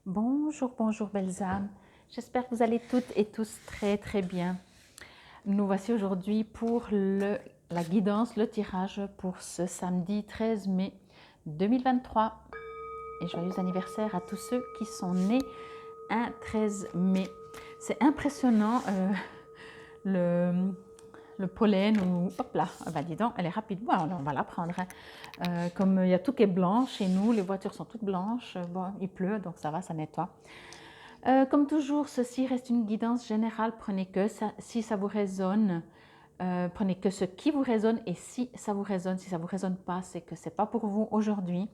Bonjour, bonjour belles âmes. J'espère que vous allez toutes et tous très très bien. Nous voici aujourd'hui pour la guidance, le tirage pour ce samedi 13 mai 2023. Et joyeux anniversaire à tous ceux qui sont nés un 13 mai. C'est impressionnant le pollen ou hop là, ah bah dis donc, elle est rapide. Bon, alors on va la prendre. Comme il y a tout qui est blanc chez nous, les voitures sont toutes blanches. Bon, il pleut donc ça va, ça nettoie. Comme toujours, ceci reste une guidance générale. Prenez que ça, si ça vous résonne. Prenez que ce qui vous résonne et si ça vous résonne, si ça ne vous résonne pas, c'est que ce n'est pas pour vous aujourd'hui.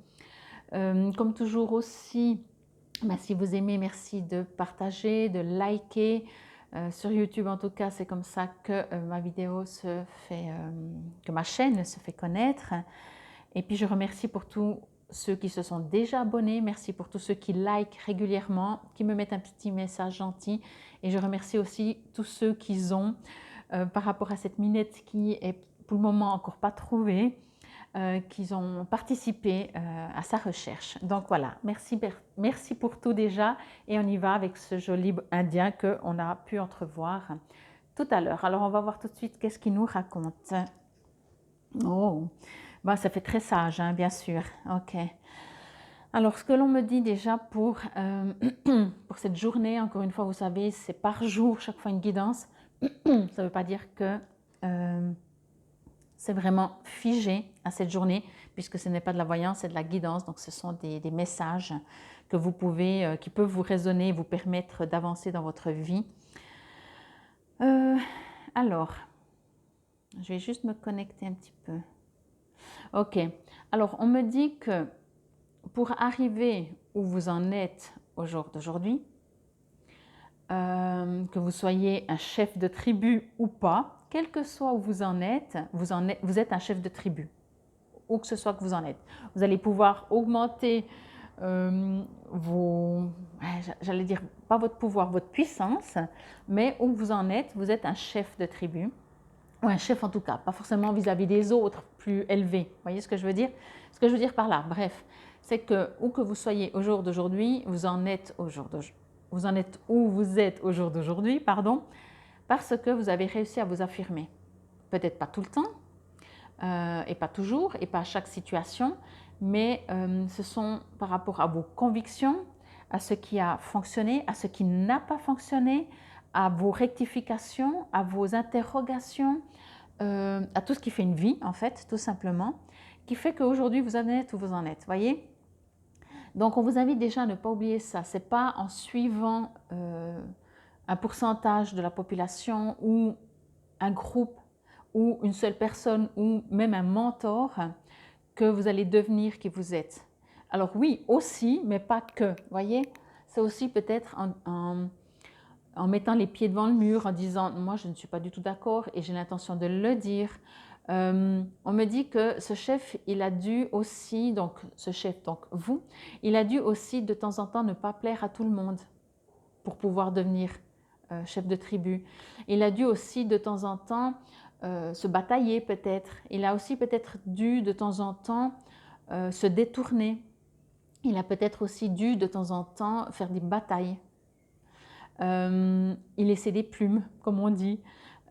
Comme toujours aussi, si vous aimez, merci de partager, de liker. Sur YouTube, en tout cas, c'est comme ça que ma vidéo se fait, que ma chaîne se fait connaître. Et puis, je remercie pour tous ceux qui se sont déjà abonnés. Merci pour tous ceux qui likent régulièrement, qui me mettent un petit message gentil. Et je remercie aussi tous ceux qui ont, par rapport à cette minette qui est pour le moment encore pas trouvée, qui ont participé à sa recherche. Donc voilà, merci pour tout déjà. Et on y va avec ce joli indien qu'on a pu entrevoir tout à l'heure. Alors on va voir tout de suite qu'est-ce qu'il nous raconte. Oh, bah, ça fait très sage, hein, bien sûr. Ok. Alors, ce que l'on me dit déjà pour cette journée, encore une fois, vous savez, c'est par jour, chaque fois une guidance. Ça ne veut pas dire que c'est vraiment figé à cette journée, puisque ce n'est pas de la voyance, c'est de la guidance. Donc, ce sont des messages que vous pouvez, qui peuvent vous résonner, vous permettre d'avancer dans votre vie. Alors, je vais juste me connecter un petit peu. Ok, alors on me dit que pour arriver où vous en êtes au jour d'aujourd'hui, que vous soyez un chef de tribu ou pas, quel que soit où vous en êtes, vous êtes un chef de tribu, où que ce soit que vous en êtes. Vous allez pouvoir augmenter j'allais dire, pas votre pouvoir, votre puissance, mais où vous en êtes, vous êtes un chef de tribu. Ou un chef en tout cas, pas forcément vis-à-vis des autres, plus élevé. Vous voyez ce que je veux dire? Ce que je veux dire par là, bref, c'est que où que vous soyez au jour d'aujourd'hui, vous en êtes au jour d'aujourd'hui. Vous en êtes où vous êtes au jour d'aujourd'hui, pardon, parce que vous avez réussi à vous affirmer. Peut-être pas tout le temps, et pas toujours, et pas à chaque situation, mais ce sont par rapport à vos convictions, à ce qui a fonctionné, à ce qui n'a pas fonctionné, à vos rectifications, à vos interrogations, à tout ce qui fait une vie, en fait, tout simplement, qui fait qu'aujourd'hui, vous en êtes où vous en êtes, voyez? Donc, on vous invite déjà à ne pas oublier ça. Ce n'est pas en suivant un pourcentage de la population ou un groupe ou une seule personne ou même un mentor que vous allez devenir qui vous êtes. Alors oui, aussi, mais pas que, voyez? C'est aussi peut-être en mettant les pieds devant le mur, en disant « moi je ne suis pas du tout d'accord et j'ai l'intention de le dire ». On me dit que ce chef, il a dû aussi, donc ce chef, donc vous, il a dû aussi de temps en temps ne pas plaire à tout le monde pour pouvoir devenir chef de tribu. Il a dû aussi de temps en temps se batailler peut-être. Il a aussi peut-être dû de temps en temps se détourner. Il a peut-être aussi dû de temps en temps faire des batailles. Il laissait des plumes, comme on dit,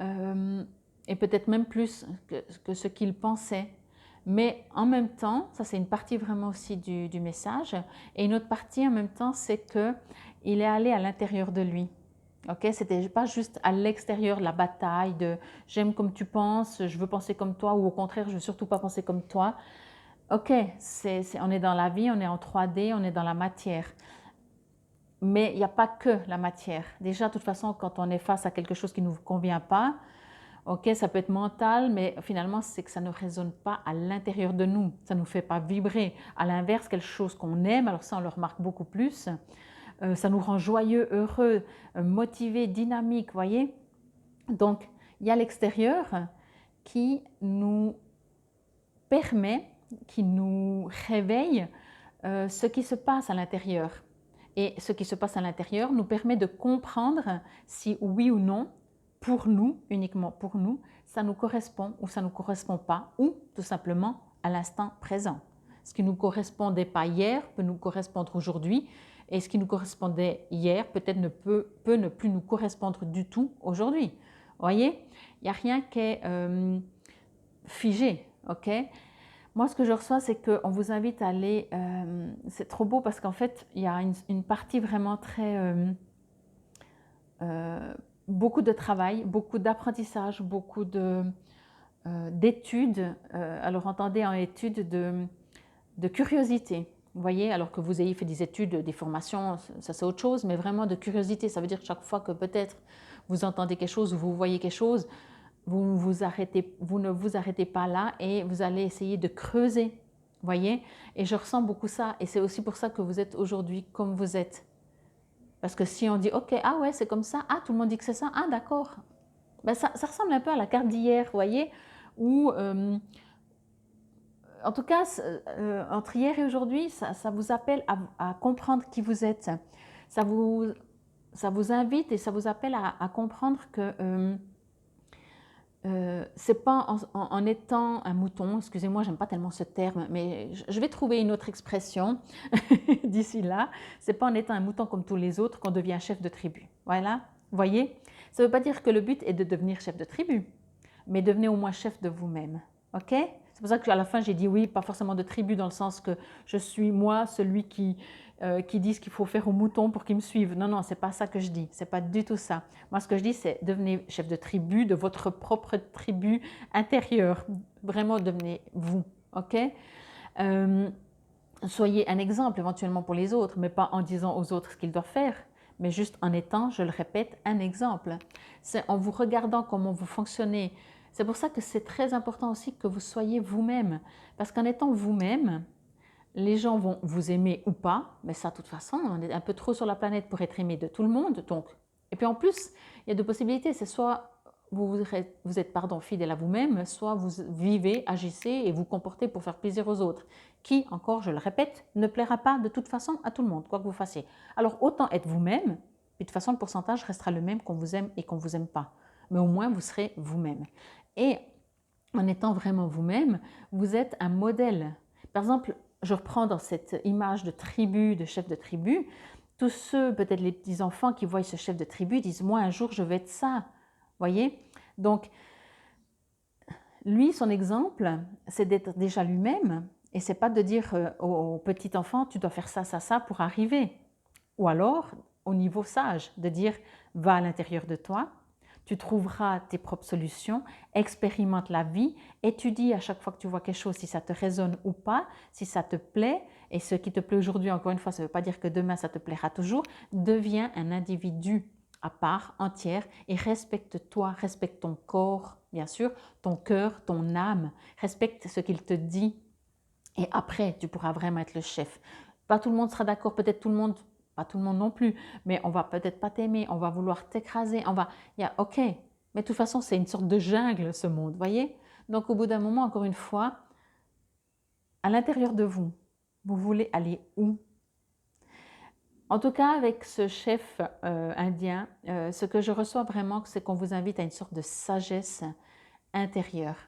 et peut-être même plus que ce qu'il pensait. Mais en même temps, ça c'est une partie vraiment aussi du message, et une autre partie en même temps, c'est qu'il est allé à l'intérieur de lui. Okay? C'était pas juste à l'extérieur la bataille de j'aime comme tu penses, je veux penser comme toi, ou au contraire, je veux surtout pas penser comme toi. Ok, on est dans la vie, on est en 3D, on est dans la matière. Mais il n'y a pas que la matière. Déjà, de toute façon, quand on est face à quelque chose qui ne nous convient pas, ok, ça peut être mental, mais finalement, c'est que ça ne résonne pas à l'intérieur de nous. Ça ne nous fait pas vibrer. À l'inverse, quelque chose qu'on aime, alors ça, on le remarque beaucoup plus. Ça nous rend joyeux, heureux, motivés, dynamiques, voyez. Donc, il y a l'extérieur qui nous permet, qui nous réveille ce qui se passe à l'intérieur. Et ce qui se passe à l'intérieur nous permet de comprendre si oui ou non, pour nous, uniquement pour nous, ça nous correspond ou ça ne nous correspond pas, ou tout simplement à l'instant présent. Ce qui ne nous correspondait pas hier peut nous correspondre aujourd'hui. Et ce qui nous correspondait hier peut-être peut ne plus nous correspondre du tout aujourd'hui. Vous voyez, il n'y a rien qui est figé. Ok. Moi, ce que je reçois, c'est qu'on vous invite à aller… c'est trop beau parce qu'en fait, il y a une partie vraiment très… beaucoup de travail, beaucoup d'apprentissage, beaucoup d'études. Alors, entendez en études de curiosité. Vous voyez, alors que vous ayez fait des études, des formations, ça c'est autre chose, mais vraiment de curiosité. Ça veut dire que chaque fois que peut-être vous entendez quelque chose ou vous voyez quelque chose, vous ne vous arrêtez pas là et vous allez essayer de creuser. Vous voyez, et je ressens beaucoup ça. Et c'est aussi pour ça que vous êtes aujourd'hui comme vous êtes. Parce que si on dit, ok, ah ouais, c'est comme ça, ah tout le monde dit que c'est ça, ah d'accord. Ben, ça ressemble un peu à la carte d'hier, vous voyez, où… en tout cas, entre hier et aujourd'hui, ça vous appelle à comprendre qui vous êtes. Ça vous invite et ça vous appelle à comprendre que c'est pas en étant un mouton, excusez-moi, j'aime pas tellement ce terme, mais je vais trouver une autre expression d'ici là. C'est pas en étant un mouton comme tous les autres qu'on devient chef de tribu. Voilà, vous voyez. Ça veut pas dire que le but est de devenir chef de tribu, mais devenez au moins chef de vous-même. Ok? C'est pour ça qu'à la fin, j'ai dit oui, pas forcément de tribu, dans le sens que je suis moi, celui qui dit ce qu'il faut faire aux moutons pour qu'ils me suivent. Non, non, c'est pas ça que je dis. C'est pas du tout ça. Moi, ce que je dis, c'est devenez chef de tribu, de votre propre tribu intérieure. Vraiment, devenez vous. Ok? Soyez un exemple éventuellement pour les autres, mais pas en disant aux autres ce qu'ils doivent faire, mais juste en étant, je le répète, un exemple. C'est en vous regardant comment vous fonctionnez. C'est pour ça que c'est très important aussi que vous soyez vous-même. Parce qu'en étant vous-même, les gens vont vous aimer ou pas, mais ça, de toute façon, on est un peu trop sur la planète pour être aimé de tout le monde. Donc. Et puis en plus, il y a deux possibilités. C'est soit vous êtes fidèle à vous-même, soit vous vivez, agissez et vous comportez pour faire plaisir aux autres. Qui, encore, je le répète, ne plaira pas de toute façon à tout le monde, quoi que vous fassiez. Alors autant être vous-même, puis de toute façon, le pourcentage restera le même qu'on vous aime et qu'on ne vous aime pas. Mais au moins, vous serez vous-même. Et en étant vraiment vous-même, vous êtes un modèle. Par exemple, je reprends dans cette image de tribu, de chef de tribu, tous ceux, peut-être les petits-enfants qui voient ce chef de tribu, disent « moi, un jour, je vais être ça ». Voyez? Donc, lui, son exemple, c'est d'être déjà lui-même, et c'est pas de dire au petit enfant, tu dois faire ça, ça, ça pour arriver. Ou alors, au niveau sage, de dire, va à l'intérieur de toi, tu trouveras tes propres solutions, expérimente la vie, étudie à chaque fois que tu vois quelque chose si ça te résonne ou pas, si ça te plaît, et ce qui te plaît aujourd'hui, encore une fois, ça ne veut pas dire que demain ça te plaira toujours, deviens un individu à part entière et respecte-toi, respecte ton corps, bien sûr, ton cœur, ton âme, respecte ce qu'il te dit et après tu pourras vraiment être le chef. Pas tout le monde sera d'accord, peut-être tout le monde, pas tout le monde non plus, mais on va peut-être pas t'aimer, on va vouloir t'écraser, ok, mais de toute façon c'est une sorte de jungle ce monde, voyez. Donc au bout d'un moment, encore une fois, à l'intérieur de vous, vous voulez aller où? En tout cas, avec ce chef indien, ce que je reçois vraiment, c'est qu'on vous invite à une sorte de sagesse intérieure.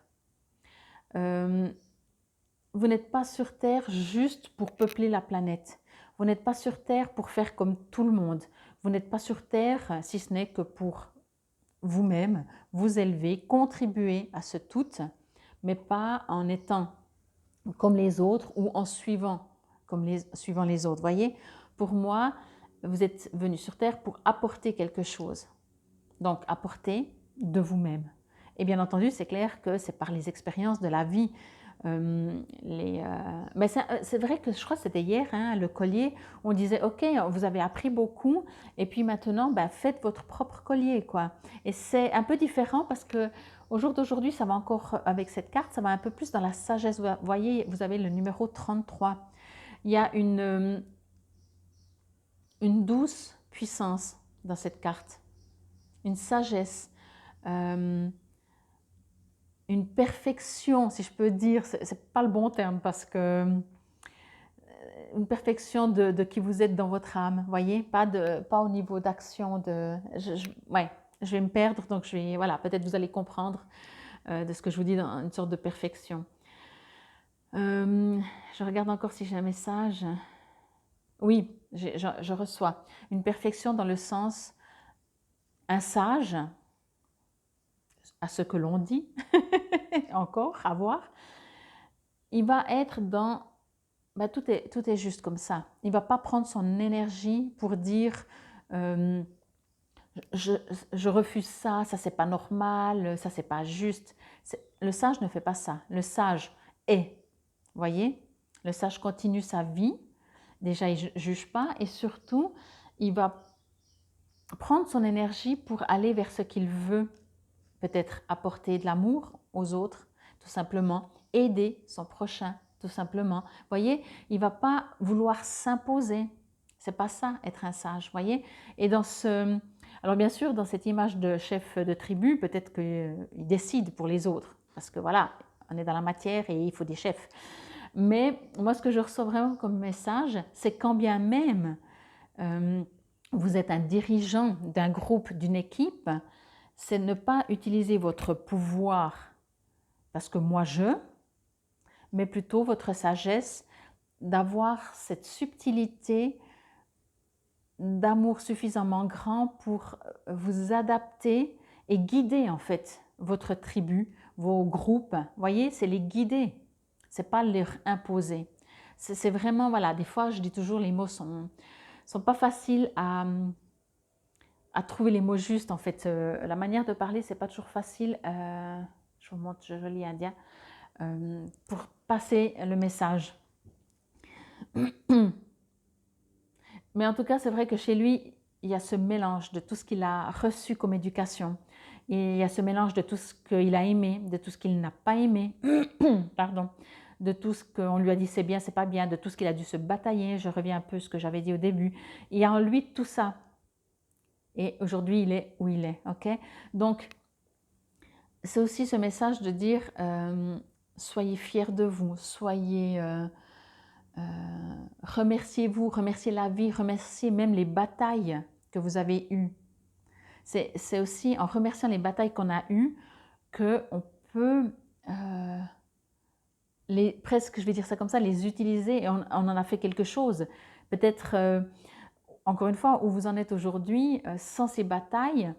Vous n'êtes pas sur Terre juste pour peupler la planète. Vous n'êtes pas sur Terre pour faire comme tout le monde. Vous n'êtes pas sur Terre si ce n'est que pour vous-même, vous élever, contribuer à ce tout, mais pas en étant comme les autres ou en suivant les autres. Voyez, pour moi, vous êtes venu sur Terre pour apporter quelque chose. Donc, apporter de vous-même. Et bien entendu, c'est clair que c'est par les expériences de la vie. Mais c'est vrai que je crois que c'était hier, hein, le collier, on disait, ok, vous avez appris beaucoup, et puis maintenant, faites votre propre collier, quoi. Et c'est un peu différent parce que au jour d'aujourd'hui, ça va encore, avec cette carte, ça va un peu plus dans la sagesse. Vous voyez, vous avez le numéro 33. Il y a une douce puissance dans cette carte, une sagesse, une perfection, si je peux dire, c'est pas le bon terme parce que une perfection de qui vous êtes dans votre âme, voyez, pas au niveau d'action, ouais, je vais me perdre, donc voilà, peut-être vous allez comprendre de ce que je vous dis dans une sorte de perfection. Je regarde encore si j'ai un message. Oui, je reçois une perfection dans le sens, un sage, à ce que l'on dit, encore à voir, il va être dans, bah, tout est juste comme ça. Il ne va pas prendre son énergie pour dire euh, je, je refuse ça, ça c'est pas normal, ça c'est pas juste. Le sage ne fait pas ça. Le sage est, voyez, le sage continue sa vie. Déjà, il ne juge pas et surtout, il va prendre son énergie pour aller vers ce qu'il veut. Peut-être apporter de l'amour aux autres, tout simplement, aider son prochain, tout simplement. Voyez, il ne va pas vouloir s'imposer. C'est pas ça, être un sage, voyez. Et dans ce... Alors bien sûr, dans cette image de chef de tribu, peut-être qu'il décide pour les autres, parce que voilà, on est dans la matière et il faut des chefs. Mais moi, ce que je ressens vraiment comme message, c'est quand bien même vous êtes un dirigeant d'un groupe, d'une équipe, c'est ne pas utiliser votre pouvoir parce que moi mais plutôt votre sagesse, d'avoir cette subtilité d'amour suffisamment grand pour vous adapter et guider en fait votre tribu, vos groupes. Vous voyez, c'est les guider, c'est pas leur imposer. C'est vraiment, voilà, des fois je dis toujours les mots sont pas faciles à trouver les mots justes en fait. La manière de parler, c'est pas toujours facile. Je vous montre, je lis un dia pour passer le message. Mais en tout cas, c'est vrai que chez lui, il y a ce mélange de tout ce qu'il a reçu comme éducation. Et il y a ce mélange de tout ce qu'il a aimé, de tout ce qu'il n'a pas aimé, pardon, de tout ce qu'on lui a dit c'est bien, c'est pas bien, de tout ce qu'il a dû se batailler. Je reviens un peu à ce que j'avais dit au début. Il y a en lui tout ça. Et aujourd'hui, il est où il est. Ok. Donc, c'est aussi ce message de dire soyez fiers de vous, soyez remerciez-vous, remerciez la vie, remerciez même les batailles que vous avez eues. C'est aussi en remerciant les batailles qu'on a eues qu'on peut presque, je vais dire ça comme ça, les utiliser et on en a fait quelque chose. Peut-être, encore une fois, où vous en êtes aujourd'hui, sans ces batailles,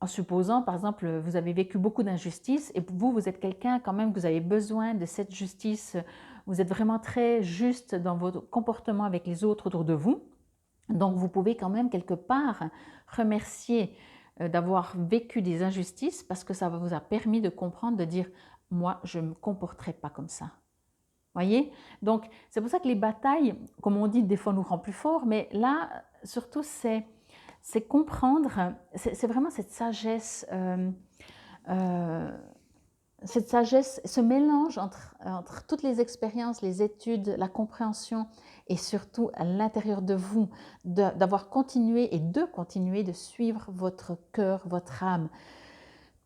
en supposant, par exemple, vous avez vécu beaucoup d'injustices et vous êtes quelqu'un quand même que vous avez besoin de cette justice, vous êtes vraiment très juste dans votre comportement avec les autres autour de vous. Donc, vous pouvez quand même quelque part remercier d'avoir vécu des injustices parce que ça vous a permis de comprendre, de dire « moi, je ne me comporterai pas comme ça ». Voyez? Donc, c'est pour ça que les batailles, comme on dit, des fois nous rend plus forts, mais là, surtout, c'est comprendre, c'est vraiment cette sagesse, ce mélange entre toutes les expériences, les études, la compréhension et surtout à l'intérieur de vous, d'avoir continué et de continuer de suivre votre cœur, votre âme.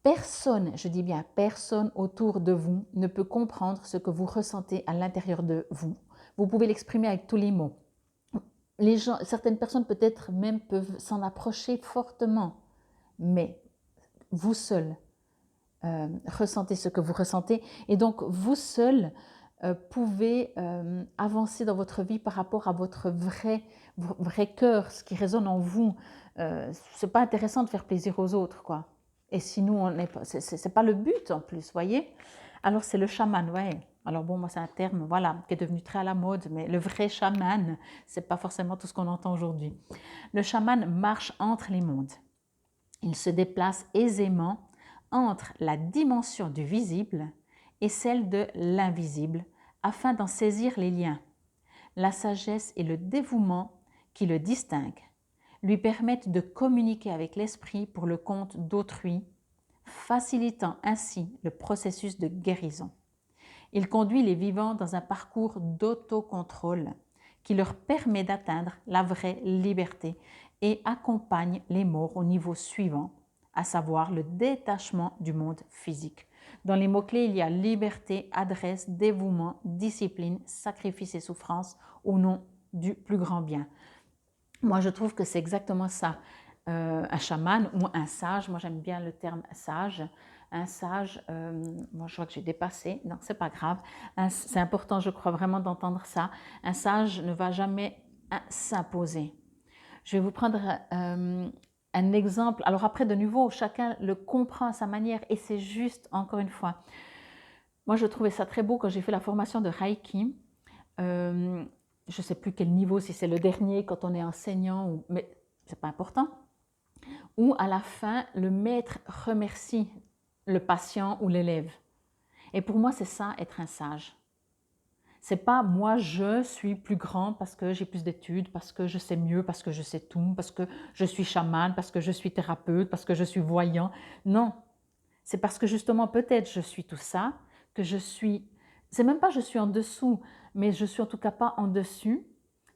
Personne, je dis bien personne autour de vous ne peut comprendre ce que vous ressentez à l'intérieur de vous. Vous pouvez l'exprimer avec tous les mots. Les gens, certaines personnes peut-être même peuvent s'en approcher fortement, mais vous seul ressentez ce que vous ressentez et donc vous seul pouvez avancer dans votre vie par rapport à votre vrai cœur, ce qui résonne en vous. C'est pas intéressant de faire plaisir aux autres, quoi. Et si nous, on n'est pas, c'est pas le but en plus, voyez. Alors c'est le chaman, ouais. Alors bon, moi c'est un terme, voilà, qui est devenu très à la mode, mais le vrai chaman, c'est pas forcément tout ce qu'on entend aujourd'hui. Le chaman marche entre les mondes. Il se déplace aisément entre la dimension du visible et celle de l'invisible, afin d'en saisir les liens. La sagesse et le dévouement qui le distinguent lui permettent de communiquer avec l'esprit pour le compte d'autrui, facilitant ainsi le processus de guérison. Il conduit les vivants dans un parcours d'autocontrôle qui leur permet d'atteindre la vraie liberté et accompagne les morts au niveau suivant, à savoir le détachement du monde physique. Dans les mots-clés, il y a liberté, adresse, dévouement, discipline, sacrifice et souffrance au nom du plus grand bien. Moi, je trouve que c'est exactement ça. Un chaman ou un sage, moi j'aime bien le terme sage. Un sage, moi je vois que j'ai dépassé, non, c'est pas grave. C'est important, je crois vraiment d'entendre ça. Un sage ne va jamais s'imposer. Je vais vous prendre un exemple. Alors après, de nouveau, chacun le comprend à sa manière et c'est juste, encore une fois. Moi, je trouvais ça très beau quand j'ai fait la formation de Reiki. Je ne sais plus quel niveau, si c'est le dernier, quand on est enseignant, mais ce n'est pas important. Où à la fin, le maître remercie le patient ou l'élève. Et pour moi, c'est ça, être un sage. C'est pas moi, je suis plus grand parce que j'ai plus d'études, parce que je sais mieux, parce que je sais tout, parce que je suis chamane, parce que je suis thérapeute, parce que je suis voyant. Non, c'est parce que justement, peut-être je suis tout ça, que je suis, c'est même pas je suis en dessous, mais je suis en tout cas pas en dessus.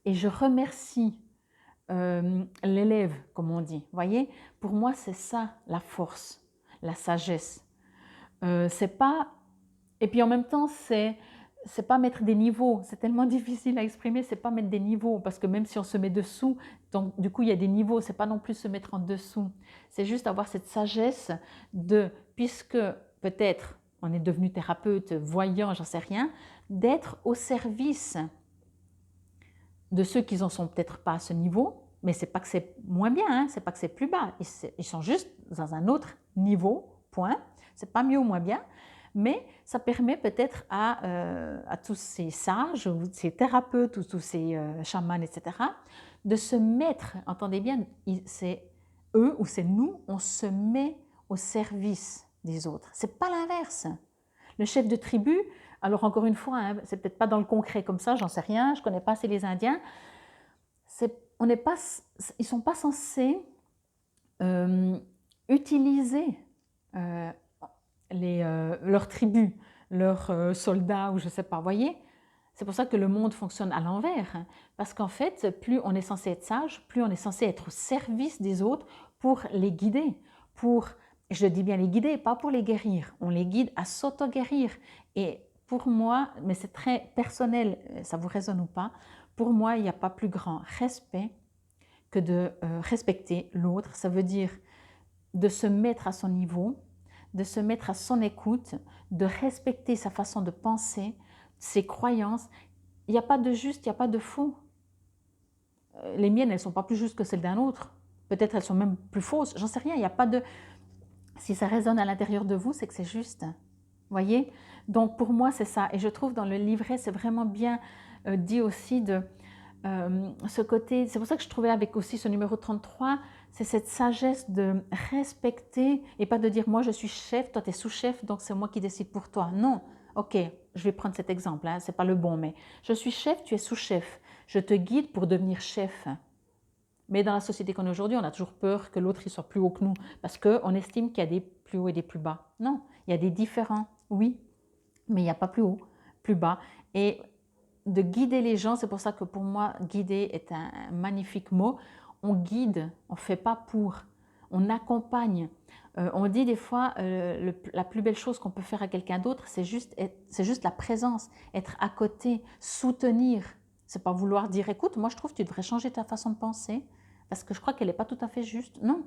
Et je remercie l'élève, comme on dit. Voyez, pour moi, c'est ça la force, la sagesse. C'est pas, et puis en même temps, c'est pas mettre des niveaux, c'est tellement difficile à exprimer, c'est pas mettre des niveaux, parce que même si on se met dessous, donc du coup il y a des niveaux, c'est pas non plus se mettre en dessous, c'est juste avoir cette sagesse de, puisque peut-être on est devenu thérapeute, voyant, j'en sais rien, d'être au service de ceux qui n'en sont peut-être pas à ce niveau, mais c'est pas que c'est moins bien, hein, c'est pas que c'est plus bas, ils sont juste dans un autre niveau, point, c'est pas mieux ou moins bien, mais ça permet peut-être à tous ces sages, ou ces thérapeutes, ou tous ces chamans, etc., de se mettre, entendez bien, c'est eux ou c'est nous, on se met au service des autres. C'est pas l'inverse. Le chef de tribu, alors encore une fois, hein, c'est peut-être pas dans le concret comme ça, j'en sais rien, je connais pas assez les Indiens, on n'est pas, ils sont pas censés utiliser leurs tribus, leurs soldats ou je ne sais pas, voyez. C'est pour ça que le monde fonctionne à l'envers, hein, parce qu'en fait, plus on est censé être sage, plus on est censé être au service des autres pour les guider, pour, je dis bien les guider, pas pour les guérir, on les guide à s'auto-guérir. Et pour moi, mais c'est très personnel, ça vous résonne ou pas, pour moi, il n'y a pas plus grand respect que de respecter l'autre. Ça veut dire de se mettre à son niveau, de se mettre à son écoute, de respecter sa façon de penser, ses croyances. Il n'y a pas de juste, il n'y a pas de faux. Les miennes, elles ne sont pas plus justes que celles d'un autre. Peut-être elles sont même plus fausses, j'en sais rien. Il n'y a pas de... Si ça résonne à l'intérieur de vous, c'est que c'est juste. Voyez? Donc pour moi, c'est ça. Et je trouve dans le livret, c'est vraiment bien dit aussi de... ce côté, c'est pour ça que je trouvais avec aussi ce numéro 33, c'est cette sagesse de respecter et pas de dire moi je suis chef, toi tu es sous-chef, donc c'est moi qui décide pour toi. Non, ok, je vais prendre cet exemple, hein, c'est pas le bon, mais je suis chef, tu es sous-chef, je te guide pour devenir chef. Mais dans la société qu'on est aujourd'hui, on a toujours peur que l'autre soit plus haut que nous parce qu'on estime qu'il y a des plus hauts et des plus bas. Non, il y a des différents, oui, mais il n'y a pas plus haut, plus bas. Et de guider les gens, c'est pour ça que pour moi, guider est un magnifique mot. On guide, on ne fait pas pour, on accompagne. On dit des fois, la plus belle chose qu'on peut faire à quelqu'un d'autre, c'est juste la présence, être à côté, soutenir. C'est pas vouloir dire, écoute, moi je trouve que tu devrais changer ta façon de penser, parce que je crois qu'elle n'est pas tout à fait juste. Non,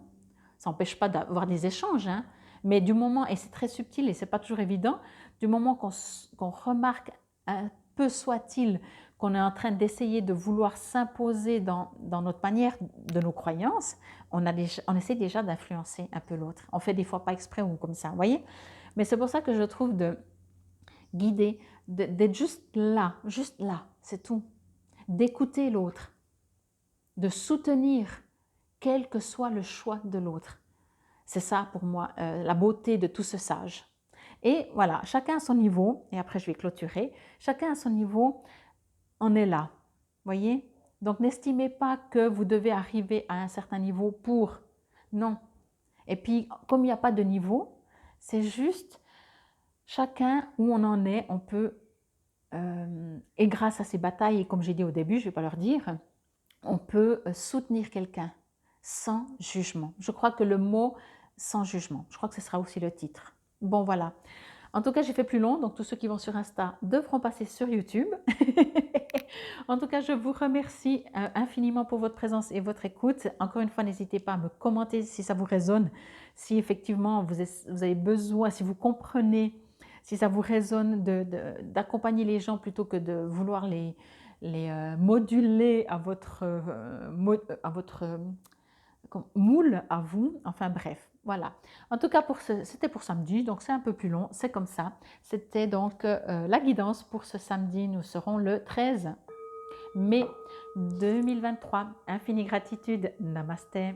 ça n'empêche pas d'avoir des échanges, hein, mais du moment, et c'est très subtil et c'est pas toujours évident, du moment qu'on remarque un peu soit-il qu'on est en train d'essayer de vouloir s'imposer dans notre manière de nos croyances, on essaie déjà d'influencer un peu l'autre. On fait des fois pas exprès ou comme ça, vous voyez. Mais c'est pour ça que je trouve de guider, d'être juste là, c'est tout. D'écouter l'autre, de soutenir quel que soit le choix de l'autre. C'est ça pour moi la beauté de tout ce sage. Et voilà, chacun à son niveau, et après je vais clôturer, chacun à son niveau en est là, voyez. Donc n'estimez pas que vous devez arriver à un certain niveau pour, non. Et puis comme il n'y a pas de niveau, c'est juste chacun où on en est, on peut, et grâce à ces batailles, et comme j'ai dit au début, je ne vais pas leur dire, on peut soutenir quelqu'un sans jugement. Je crois que le mot sans jugement, je crois que ce sera aussi le titre. Bon voilà. En tout cas, j'ai fait plus long, donc tous ceux qui vont sur Insta devront passer sur YouTube. En tout cas, je vous remercie infiniment pour votre présence et votre écoute. Encore une fois, n'hésitez pas à me commenter si ça vous résonne, si effectivement vous avez besoin, si vous comprenez, si ça vous résonne d'accompagner les gens plutôt que de vouloir les moduler à votre moule à vous. Enfin bref, voilà. En tout cas, c'était pour samedi, donc c'est un peu plus long, c'est comme ça. C'était donc la guidance pour ce samedi. Nous serons le 13 mai 2023. Infinie gratitude. Namasté.